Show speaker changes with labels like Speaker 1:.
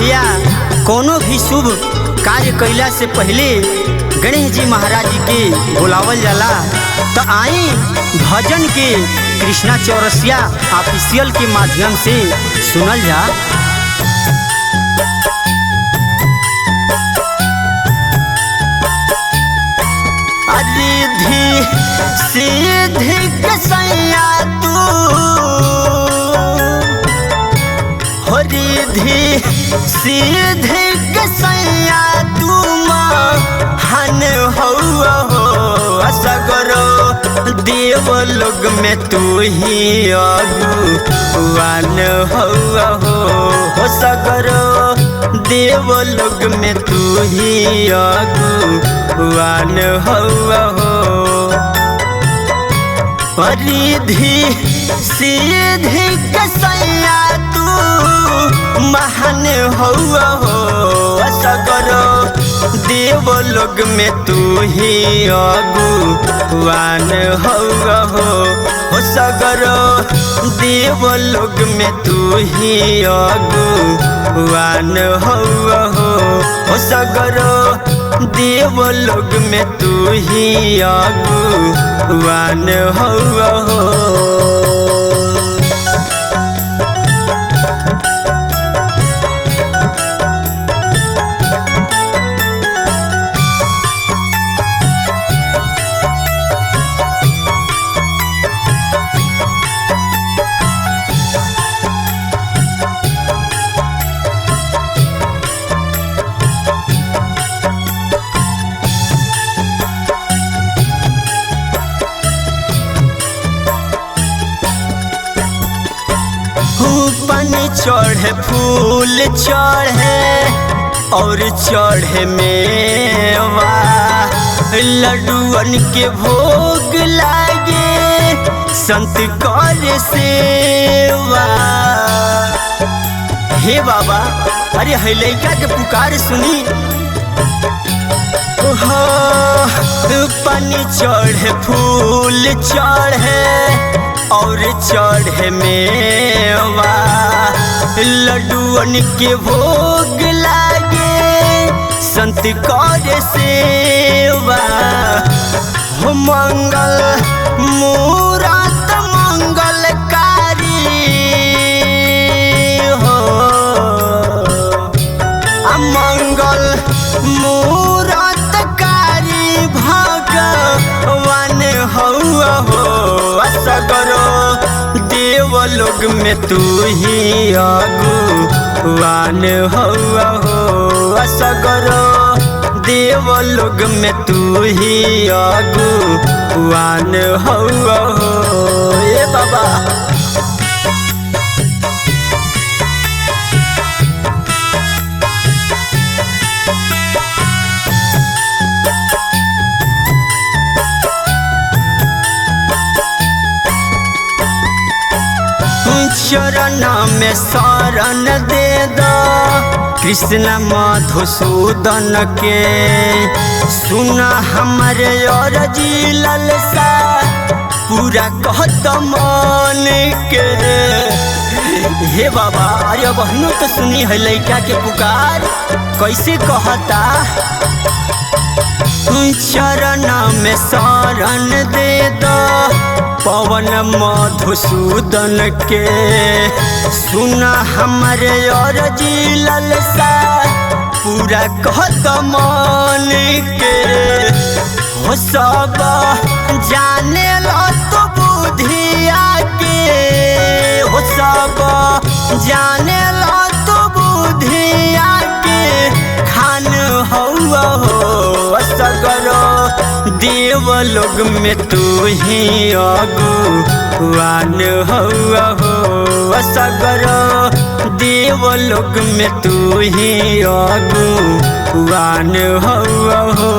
Speaker 1: भैया कोनो भी शुभ कार्य कैला से पहले गणेश जी महाराज जी के बुलावल जाला। तो आई भजन के कृष्णा चौरसिया ऑफिशियल के माध्यम से सुनल जा। रिद्धि सिद्धि कसैया तू हो, रिद्धि सिद्धि कसैया तू महान हो सगरो देव लोग में तू ही अगुवान हो सगरो देव लोग में तू ही अगुवान हो। रिद्धि सिद्धि कसैया तू महान हो सगरो देव लोग में तू ही अगुवान हो सगरो देव लोग में तू ही अगुवान हो सगरो देव लोग में तू ही अगुवान हो। पानी चढ़े फूल चढ़े और चढ़े मेवा, लड्डुअन के भोग लागे संत कर सेवा। हे बाबा अरे है लइका के पुकार सुनी। पानी चढ़े फूल चढ़े और चढ़े मेवा, लड्डुअन के भोग लागे संत कर सेवा। हो मंगल मूरत मंगलकारी हो, मंगल मूरत कारी भगवान हो सगरो देव लोग में तू ही अगुवान हो सगरो देव लोग में तू ही अगुवान हो। ए बाबा चरण में शरण दे दो कृष्ण मधुसूदन के, सुना हमारे अर्जी ललसा पूरा कहत मन के। हे बाबा अरे बहनों तो सुनी है लइका के पुकार कैसे कहता। चरण में शरण दे दो पवन मधुसूदन के, सुना हमारे अर्जी ललसा पूरा कहत मन के। हो सब जाने लो तो बुधिया के, हो सब जाने लो तो बुधिया के खान हो सगरो देव लोग में तू ही अगुवान हो सगरो देव लोग में तू ही अगुवान हो।